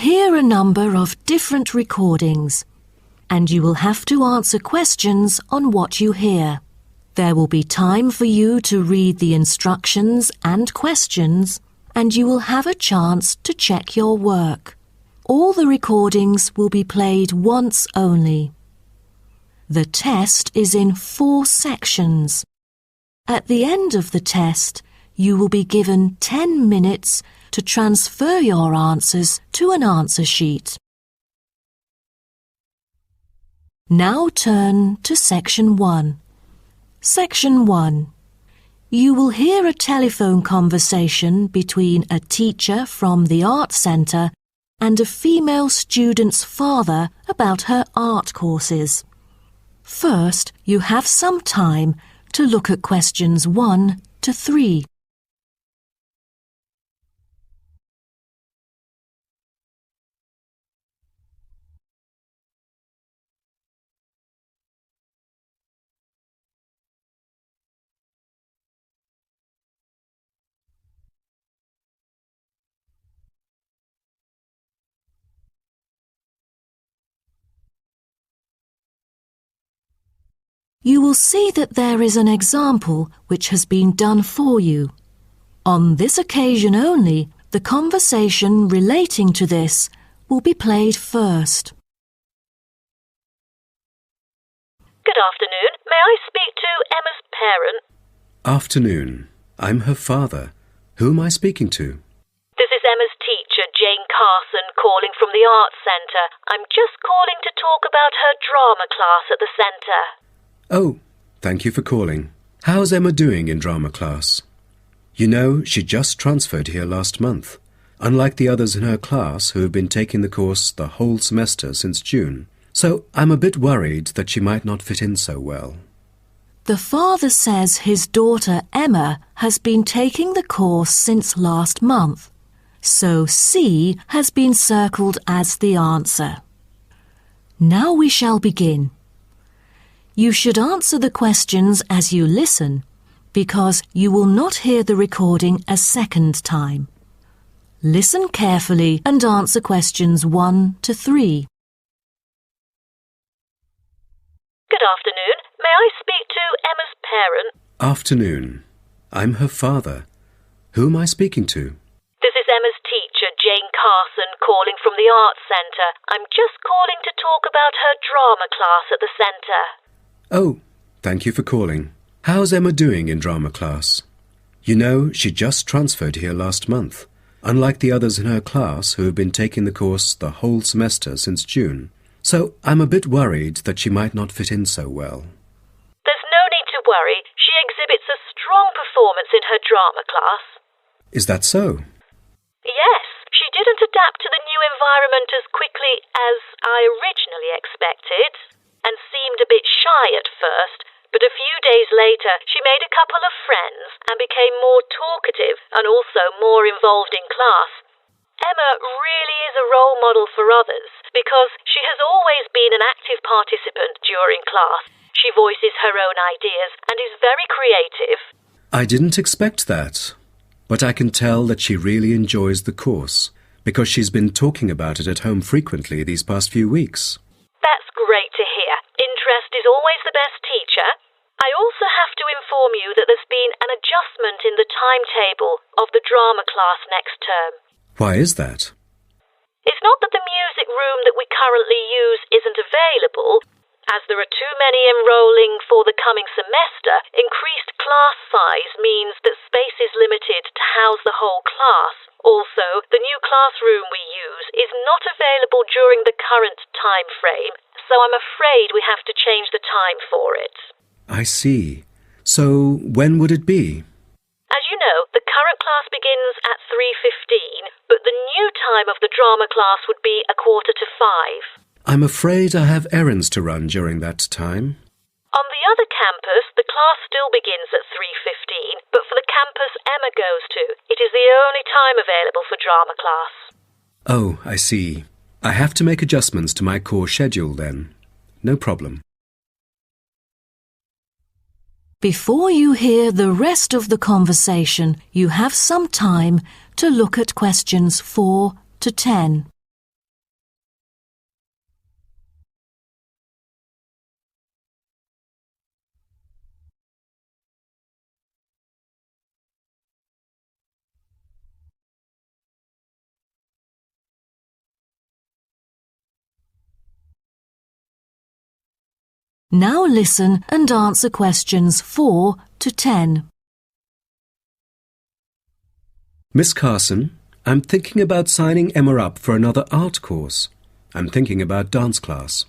hear a number of different recordings, and you will have to answer questions on what you hear. There will be time for you to read the instructions and questions, and you will have a chance to check your work. All the recordings will be played once only. The test is in 4 sections. At the end of the test, you will be given 10 minutes to transfer your answers to an answer sheet. Now turn to Section 1. Section 1. You will hear a telephone conversation between a teacher from the art centre and a female student's father about her art courses. First, you have some time to look at questions 1 to 3. You will see that there is an example which has been done for you. On this occasion only, the conversation relating to this will be played first. Good afternoon. May I speak to Emma's parent? Afternoon. I'm her father. Who am I speaking to? This is Emma's teacher, Jane Carson, calling from the Arts Centre. I'm just calling to talk about her drama class at the centre. Oh, thank you for calling. How's Emma doing in drama class? You know, she just transferred here last month, unlike the others in her class who have been taking the course the whole semester since June. So I'm a bit worried that she might not fit in so well. The father says his daughter Emma has been taking the course since last month, so C has been circled as the answer. Now we shall begin. You should answer the questions as you listen, because you will not hear the recording a second time. Listen carefully and answer questions 1 to 3. Good afternoon. May I speak to Emma's parent? Afternoon. I'm her father. Who am I speaking to? This is Emma's teacher, Jane Carson, calling from the Arts Centre. I'm just calling to talk about her drama class at the centre. Oh, thank you for calling. How's Emma doing in drama class? You know, she just transferred here last month, unlike the others in her class who have been taking the course the whole semester since June. So I'm a bit worried that she might not fit in so well. There's no need to worry. She exhibits a strong performance in her drama class. Is that so? Yes, she didn't adapt to the new environment as quickly as I originally expected, and seemed a bit shy at first, but a few days later she made a couple of friends and became more talkative and also more involved in class. Emma really is a role model for others because she has always been an active participant during class. She voices her own ideas and is very creative. I didn't expect that, but I can tell that she really enjoys the course because she's been talking about it at home frequently these past few weeks. That's great to hear. Interest is always the best teacher. I also have to inform you that there's been an adjustment in the timetable of the drama class next term. Why is that? It's not that the music room that we currently use isn't available. As there are too many enrolling for the coming semester, increased class size means that space is limited to house the whole class. Also, the new classroom we use is not available during the current time frame, so I'm afraid we have to change the time for it. I see. So when would it be? As you know, the current class begins at 3:15, but the new time of the drama class would be 4:45. I'm afraid I have errands to run during that time. On the other campus, the class still begins at 3:15, but for the campus Emma goes to, it is the only time available for drama class. Oh, I see. I have to make adjustments to my course schedule then. No problem. Before you hear the rest of the conversation, you have some time to look at questions 4 to 10. Now listen and answer questions 4 to 10. Miss Carson, I'm thinking about signing Emma up for another art course. I'm thinking about dance class.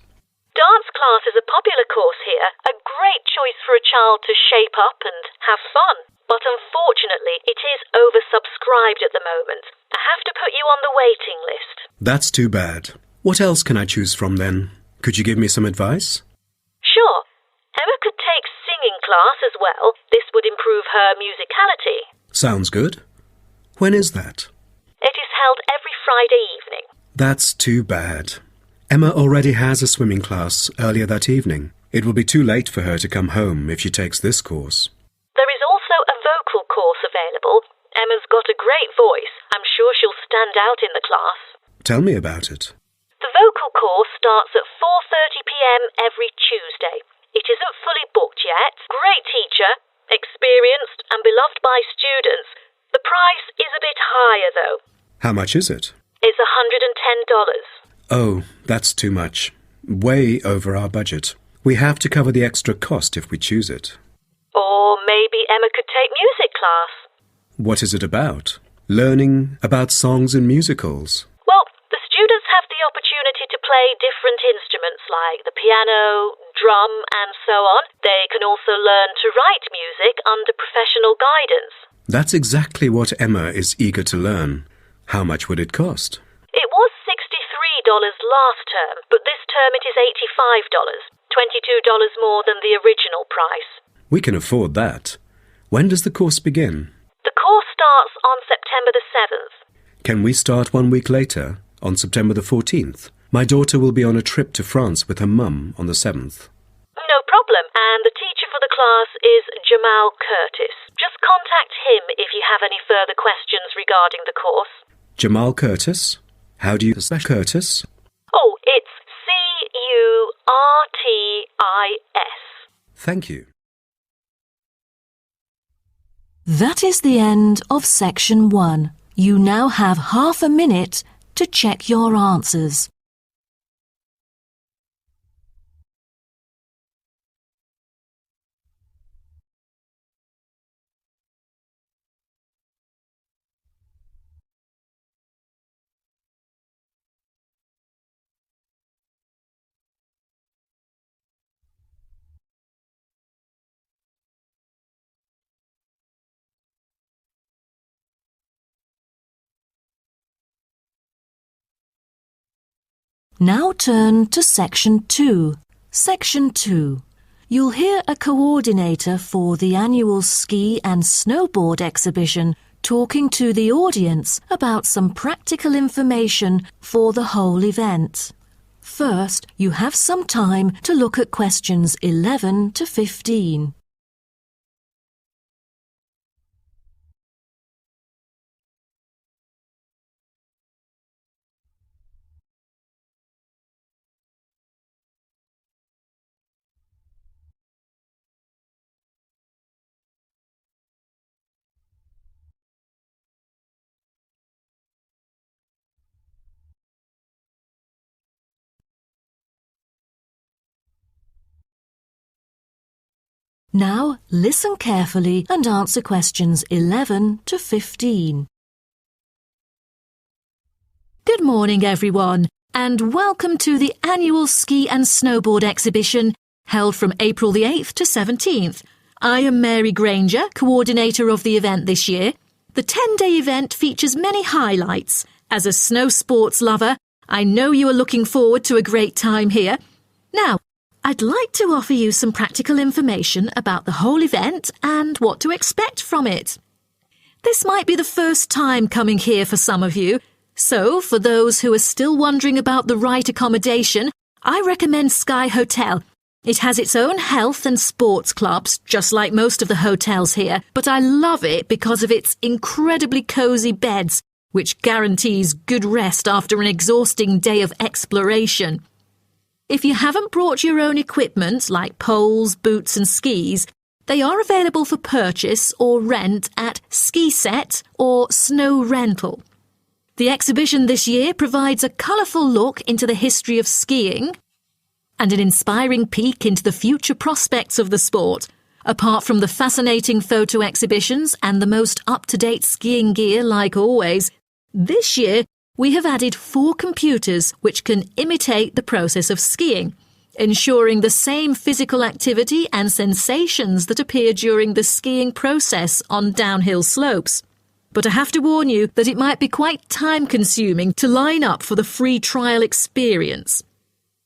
Dance class is a popular course here, a great choice for a child to shape up and have fun. But unfortunately, it is oversubscribed at the moment. I have to put you on the waiting list. That's too bad. What else can I choose from then? Could you give me some advice? Sure. Emma could take singing class as well. This would improve her musicality. Sounds good. When is that? It is held every Friday evening. That's too bad. Emma already has a swimming class earlier that evening. It will be too late for her to come home if she takes this course. There is also a vocal course available. Emma's got a great voice. I'm sure she'll stand out in the class. Tell me about it. The vocal course starts at 4:30 p.m. every Tuesday. It isn't fully booked yet. Great teacher, experienced and beloved by students. The price is a bit higher though. How much is it? It's $110. Oh, that's too much. Way over our budget. We have to cover the extra cost if we choose it. Or maybe Emma could take music class. What is it about? Learning about songs and musicals. Well, the students have the opportunity to play different instruments like the piano, drum and so on. They can also learn to write music under professional guidance. That's exactly what Emma is eager to learn. How much would it cost? It was $63 last term, but this term it is $85, $22 more than the original price. We can afford that. When does the course begin? The course starts on September the 7th. Can we start 1 week later, on September the 14th? My daughter will be on a trip to France with her mum on the 7th. No problem, and the teacher for the class is Jamal Curtis. Just contact him if you have any further questions regarding the course. Jamal Curtis? How do you spell Curtis? Oh, it's C-U-R-T-I-S. Thank you. That is the end of section 1. You now have half a minute to check your answers. Now turn to Section 2. Section 2. You'll hear a coordinator for the annual ski and snowboard exhibition talking to the audience about some practical information for the whole event. First, you have some time to look at questions 11 to 15. Now, listen carefully and answer questions 11 to 15. Good morning, everyone, and welcome to the annual ski and snowboard exhibition held from April the 8th to 17th. I am Mary Granger, coordinator of the event this year. The 10-day event features many highlights. As a snow sports lover, I know you are looking forward to a great time here. Now, I'd like to offer you some practical information about the whole event and what to expect from it. This might be the first time coming here for some of you, so for those who are still wondering about the right accommodation, I recommend Sky Hotel. It has its own health and sports clubs, just like most of the hotels here, but I love it because of its incredibly cosy beds, which guarantees good rest after an exhausting day of exploration. If you haven't brought your own equipment, like poles, boots and skis, they are available for purchase or rent at Ski Set or Snow Rental. The exhibition this year provides a colourful look into the history of skiing, and an inspiring peek into the future prospects of the sport. Apart from the fascinating photo exhibitions and the most up-to-date skiing gear like always, this year we have added 4 computers which can imitate the process of skiing, ensuring the same physical activity and sensations that appear during the skiing process on downhill slopes. But I have to warn you that it might be quite time-consuming to line up for the free trial experience.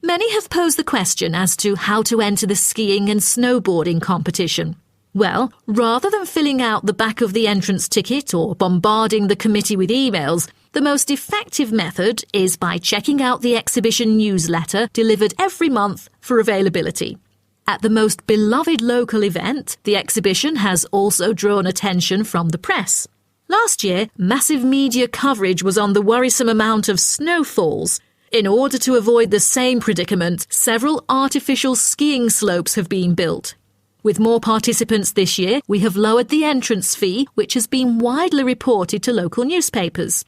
Many have posed the question as to how to enter the skiing and snowboarding competition. Well, rather than filling out the back of the entrance ticket or bombarding the committee with emails, the most effective method is by checking out the exhibition newsletter delivered every month for availability. At the most beloved local event, the exhibition has also drawn attention from the press. Last year, massive media coverage was on the worrisome amount of snowfalls. In order to avoid the same predicament, several artificial skiing slopes have been built. With more participants this year, we have lowered the entrance fee, which has been widely reported to local newspapers.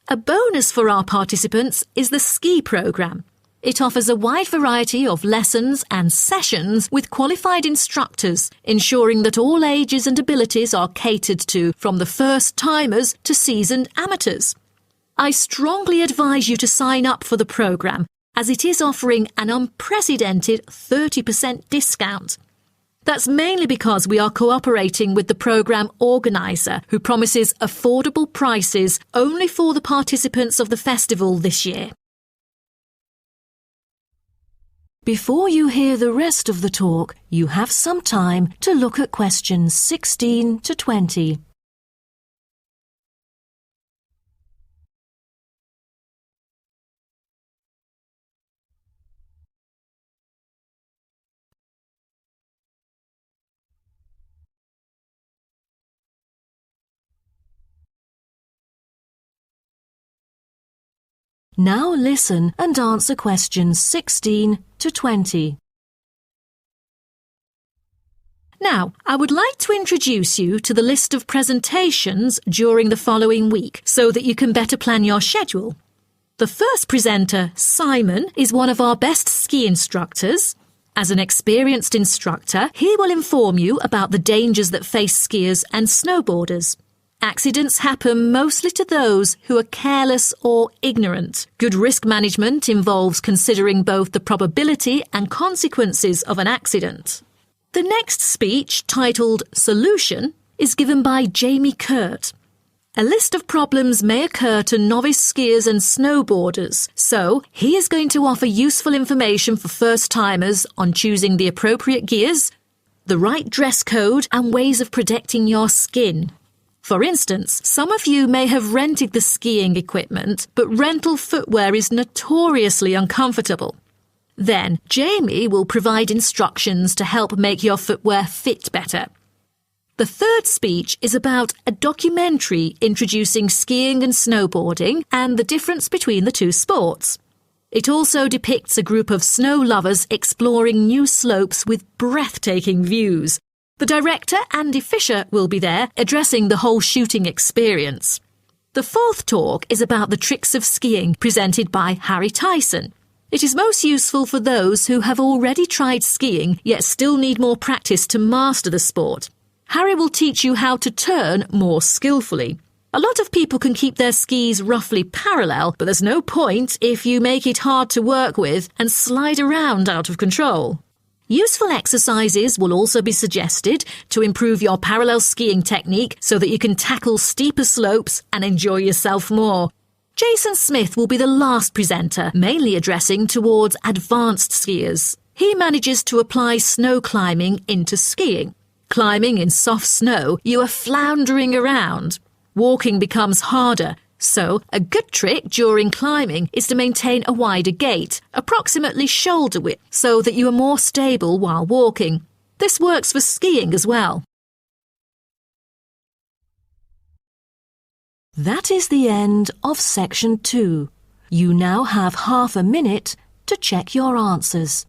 A bonus for our participants is the ski programme. It offers a wide variety of lessons and sessions with qualified instructors, ensuring that all ages and abilities are catered to, from the first-timers to seasoned amateurs. I strongly advise you to sign up for the programme, as it is offering an unprecedented 30% discount. That's mainly because we are cooperating with the programme organiser, who promises affordable prices only for the participants of the festival this year. Before you hear the rest of the talk, you have some time to look at questions 16 to 20. Now listen and answer questions 16 to 20. Now, I would like to introduce you to the list of presentations during the following week so that you can better plan your schedule. The first presenter, Simon, is one of our best ski instructors. As an experienced instructor, he will inform you about the dangers that face skiers and snowboarders. Accidents happen mostly to those who are careless or ignorant. Good risk management involves considering both the probability and consequences of an accident. The next speech, titled Solution, is given by Jamie Kurt. A list of problems may occur to novice skiers and snowboarders, so he is going to offer useful information for first-timers on choosing the appropriate gears, the right dress code, and ways of protecting your skin. For instance, some of you may have rented the skiing equipment, but rental footwear is notoriously uncomfortable. Then, Jamie will provide instructions to help make your footwear fit better. The third speech is about a documentary introducing skiing and snowboarding and the difference between the two sports. It also depicts a group of snow lovers exploring new slopes with breathtaking views. The director, Andy Fisher, will be there, addressing the whole shooting experience. The fourth talk is about the tricks of skiing, presented by Harry Tyson. It is most useful for those who have already tried skiing, yet still need more practice to master the sport. Harry will teach you how to turn more skillfully. A lot of people can keep their skis roughly parallel, but there's no point if you make it hard to work with and slide around out of control. Useful exercises will also be suggested to improve your parallel skiing technique so that you can tackle steeper slopes and enjoy yourself more. Jason Smith will be the last presenter, mainly addressing towards advanced skiers. He manages to apply snow climbing into skiing. Climbing in soft snow, you are floundering around. Walking becomes harder. So, a good trick during climbing is to maintain a wider gait, approximately shoulder width, so that you are more stable while walking. This works for skiing as well. That is the end of section 2. You now have half a minute to check your answers.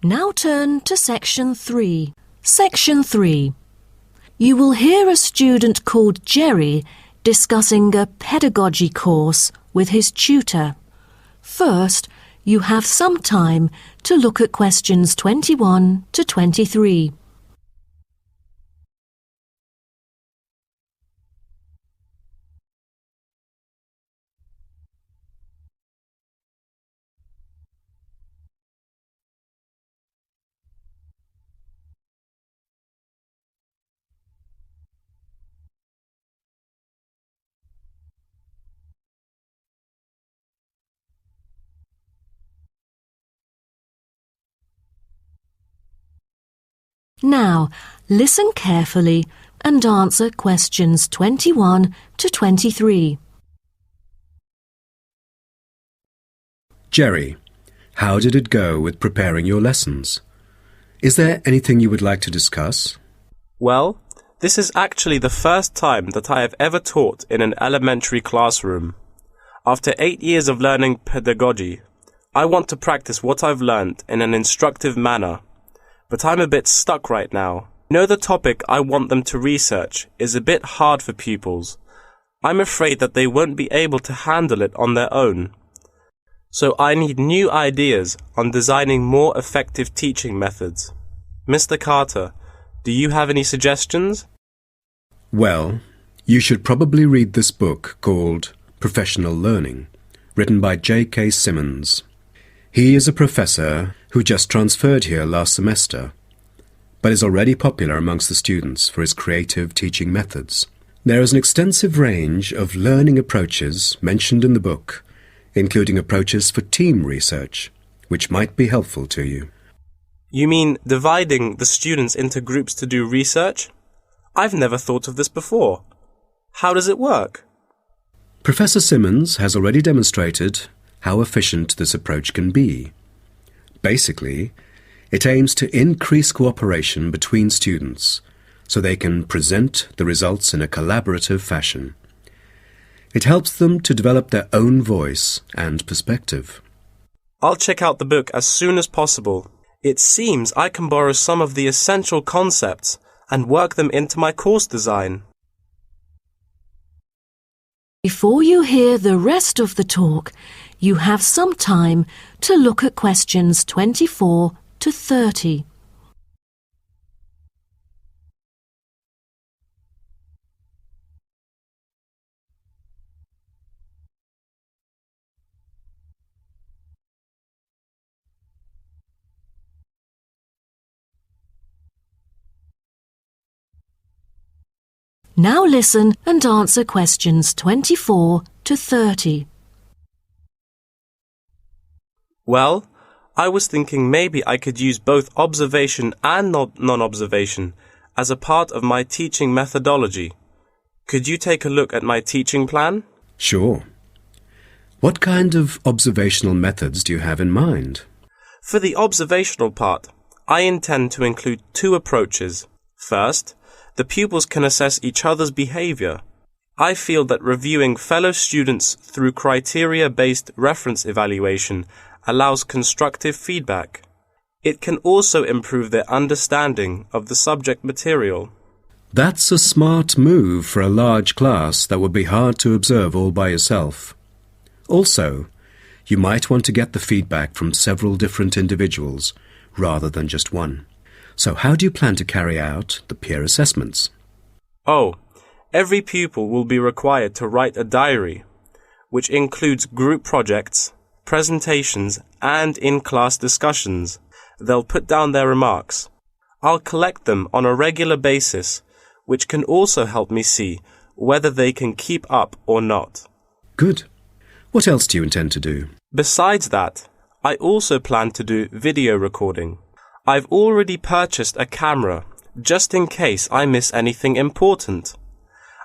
Now turn to Section 3. Section 3. You will hear a student called Jerry discussing a pedagogy course with his tutor. First, you have some time to look at questions 21 to 23. Now, listen carefully and answer questions 21 to 23. Jerry, how did it go with preparing your lessons? Is there anything you would like to discuss? Well, this is actually the first time that I have ever taught in an elementary classroom. After 8 years of learning pedagogy, I want to practice what I've learned in an instructive manner. But I'm a bit stuck right now. You know, the topic I want them to research is a bit hard for pupils. I'm afraid that they won't be able to handle it on their own. So I need new ideas on designing more effective teaching methods. Mr. Carter, do you have any suggestions? Well, you should probably read this book called Professional Learning, written by J.K. Symonds. He is a professor who just transferred here last semester, but is already popular amongst the students for his creative teaching methods. There is an extensive range of learning approaches mentioned in the book, including approaches for team research, which might be helpful to you. You mean dividing the students into groups to do research? I've never thought of this before. How does it work? Professor Symonds has already demonstrated how efficient this approach can be. Basically, it aims to increase cooperation between students so they can present the results in a collaborative fashion. It helps them to develop their own voice and perspective. I'll check out the book as soon as possible. It seems I can borrow some of the essential concepts and work them into my course design. Before you hear the rest of the talk, you have some time to look at questions 24 to 30. Now listen and answer questions 24 to 30. Well, I was thinking maybe I could use both observation and non-observation as a part of my teaching methodology. Could you take a look at my teaching plan? Sure. What kind of observational methods do you have in mind? For the observational part, I intend to include two approaches. First, the pupils can assess each other's behavior. I feel that reviewing fellow students through criteria-based reference evaluation allows constructive feedback. It can also improve their understanding of the subject material. That's a smart move for a large class that would be hard to observe all by yourself. Also, you might want to get the feedback from several different individuals rather than just one. So how do you plan to carry out the peer assessments? Oh, every pupil will be required to write a diary, which includes group projects, presentations, and in-class discussions. They'll put down their remarks. I'll collect them on a regular basis, which can also help me see whether they can keep up or not. Good. What else do you intend to do? Besides that, I also plan to do video recording. I've already purchased a camera, just in case I miss anything important.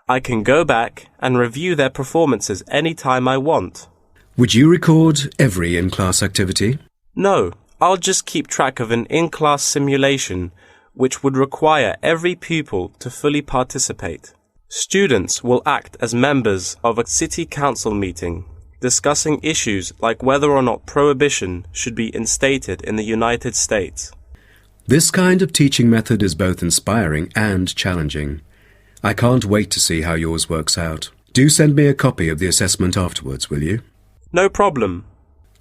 I can go back and review their performances anytime I want. Would you record every in-class activity? No, I'll just keep track of an in-class simulation, which would require every pupil to fully participate. Students will act as members of a city council meeting, discussing issues like whether or not prohibition should be instated in the United States. This kind of teaching method is both inspiring and challenging. I can't wait to see how yours works out. Do send me a copy of the assessment afterwards, will you? No problem.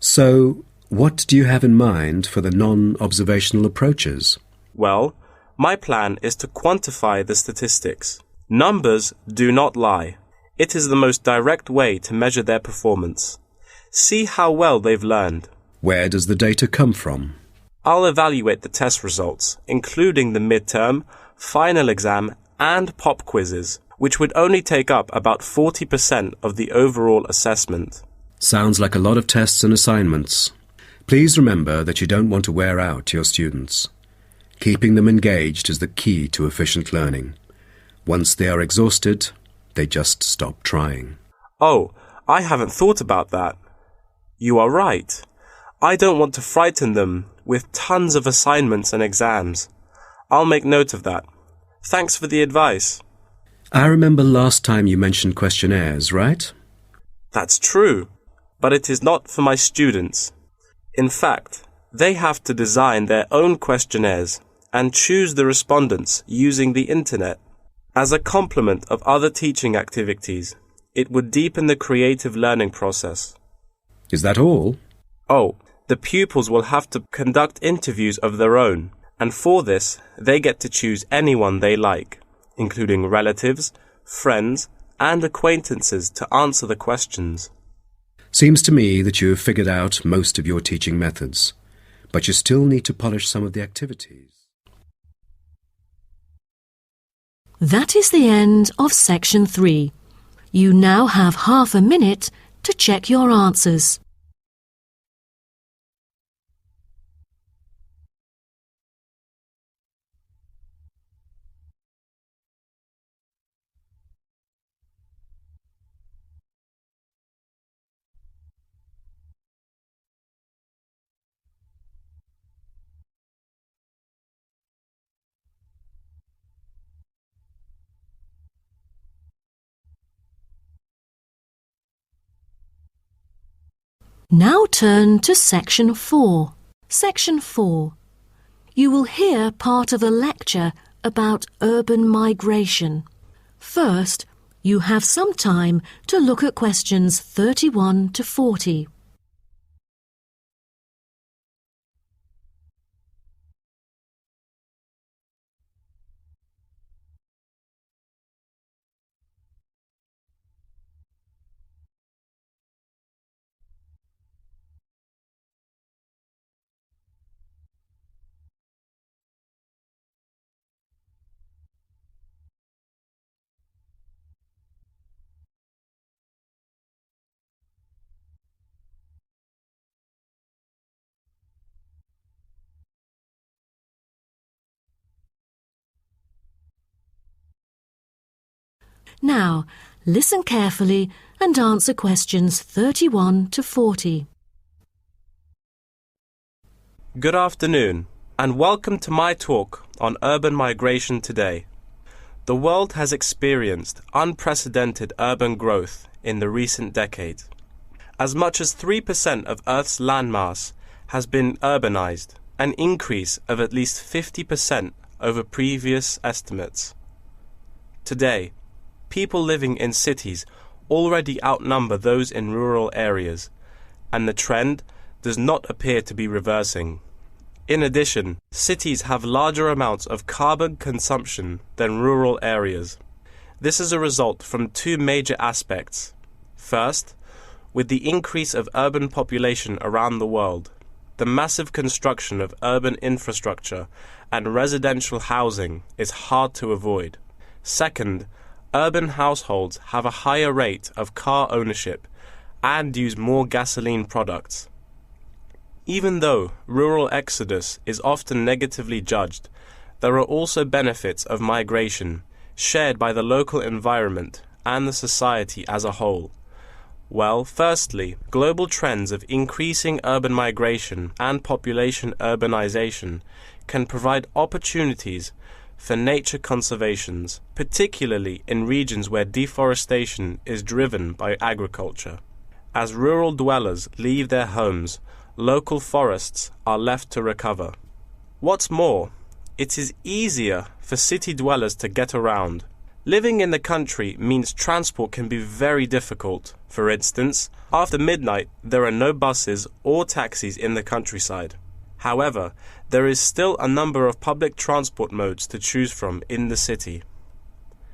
So, what do you have in mind for the non-observational approaches? Well, my plan is to quantify the statistics. Numbers do not lie. It is the most direct way to measure their performance. See how well they've learned. Where does the data come from? I'll evaluate the test results, including the midterm, final exam, and pop quizzes, which would only take up about 40% of the overall assessment. Sounds like a lot of tests and assignments. Please remember that you don't want to wear out your students. Keeping them engaged is the key to efficient learning. Once they are exhausted, they just stop trying. Oh, I haven't thought about that. You are right. I don't want to frighten them with tons of assignments and exams. I'll make note of that. Thanks for the advice. I remember last time you mentioned questionnaires, right? That's true, but it is not for my students. In fact, they have to design their own questionnaires and choose the respondents using the internet. As a complement of other teaching activities, it would deepen the creative learning process. Is that all? Oh, the pupils will have to conduct interviews of their own, and for this, they get to choose anyone they like, including relatives, friends, and acquaintances to answer the questions. Seems to me that you have figured out most of your teaching methods, but you still need to polish some of the activities. That is the end of section 3. You now have half a minute to check your answers. Now turn to section 4. Section 4. You will hear part of a lecture about urban migration. First, you have some time to look at questions 31 to 40. Now, listen carefully and answer questions 31 to 40. Good afternoon, and welcome to my talk on urban migration today. The world has experienced unprecedented urban growth in the recent decades. As much as 3% of Earth's landmass has been urbanized, an increase of at least 50% over previous estimates. Today, people living in cities already outnumber those in rural areas, and the trend does not appear to be reversing. In addition, cities have larger amounts of carbon consumption than rural areas. This is a result from two major aspects. First, with the increase of urban population around the world, the massive construction of urban infrastructure and residential housing is hard to avoid. Second, urban households have a higher rate of car ownership and use more gasoline products. Even though rural exodus is often negatively judged, there are also benefits of migration shared by the local environment and the society as a whole. Well, firstly, global trends of increasing urban migration and population urbanization can provide opportunities for nature conservations, particularly in regions where deforestation is driven by agriculture. As rural dwellers leave their homes, local forests are left to recover. What's more, it is easier for city dwellers to get around. Living in the country means transport can be very difficult. For instance, after midnight, there are no buses or taxis in the countryside. However, there is still a number of public transport modes to choose from in the city.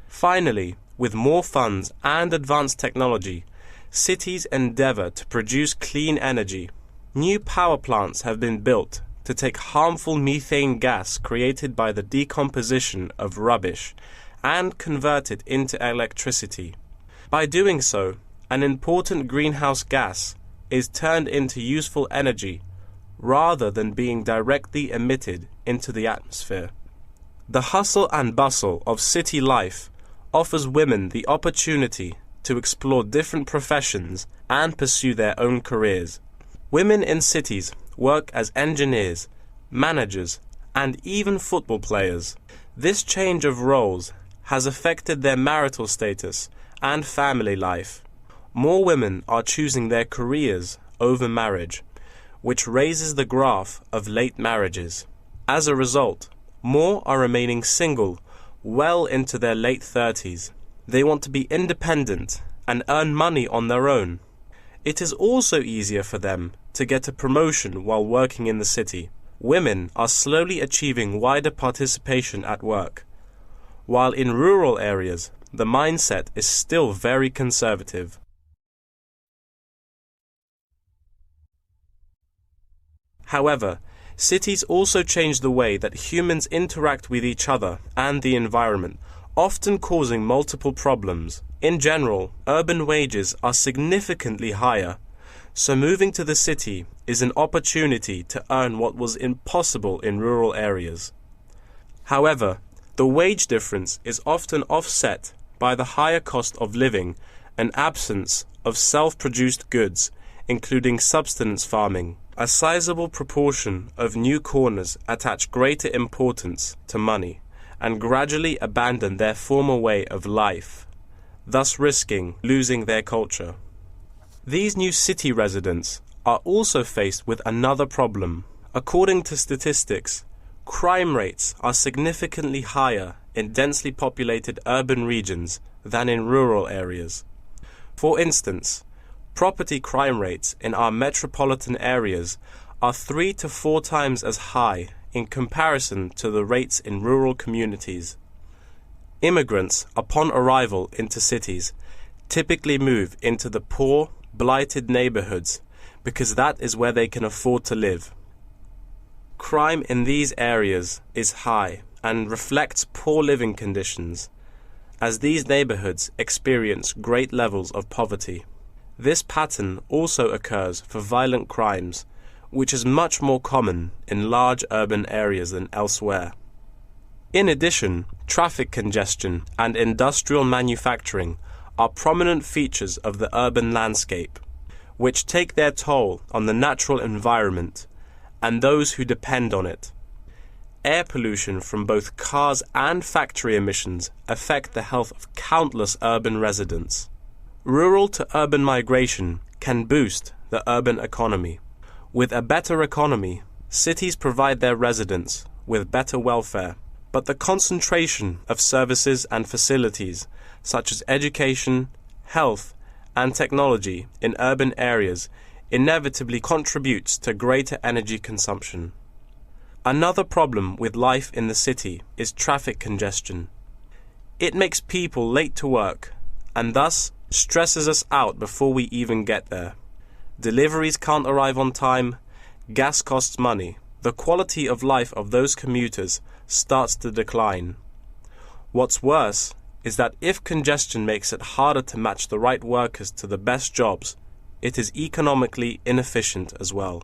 Finally, with more funds and advanced technology, cities endeavour to produce clean energy. New power plants have been built to take harmful methane gas created by the decomposition of rubbish and convert it into electricity. By doing so, an important greenhouse gas is turned into useful energy rather than being directly emitted into the atmosphere. The hustle and bustle of city life offers women the opportunity to explore different professions and pursue their own careers. Women in cities work as engineers, managers, and even football players. This change of roles has affected their marital status and family life. More women are choosing their careers over marriage, which raises the graph of late marriages. As a result, more are remaining single well into their late 30s. They want to be independent and earn money on their own. It is also easier for them to get a promotion while working in the city. Women are slowly achieving wider participation at work, while in rural areas, the mindset is still very conservative. However, cities also change the way that humans interact with each other and the environment, often causing multiple problems. In general, urban wages are significantly higher, so moving to the city is an opportunity to earn what was impossible in rural areas. However, the wage difference is often offset by the higher cost of living and absence of self-produced goods, including subsistence farming. A sizable proportion of new corners attach greater importance to money and gradually abandon their former way of life, thus risking losing their culture. These new city residents are also faced with another problem. According to statistics, crime rates are significantly higher in densely populated urban regions than in rural areas. For instance, property crime rates in our metropolitan areas are 3 to 4 times as high in comparison to the rates in rural communities. Immigrants, upon arrival into cities, typically move into the poor, blighted neighborhoods because that is where they can afford to live. Crime in these areas is high and reflects poor living conditions, as these neighborhoods experience great levels of poverty. This pattern also occurs for violent crimes, which is much more common in large urban areas than elsewhere. In addition, traffic congestion and industrial manufacturing are prominent features of the urban landscape, which take their toll on the natural environment and those who depend on it. Air pollution from both cars and factory emissions affect the health of countless urban residents. Rural to urban migration can boost the urban economy. With a better economy, cities provide their residents with better welfare, but the concentration of services and facilities such as education, health, and technology in urban areas inevitably contributes to greater energy consumption. Another problem with life in the city is traffic congestion. It makes people late to work and thus stresses us out before we even get there. Deliveries can't arrive on time, gas costs money. The quality of life of those commuters starts to decline. What's worse is that if congestion makes it harder to match the right workers to the best jobs, it is economically inefficient as well.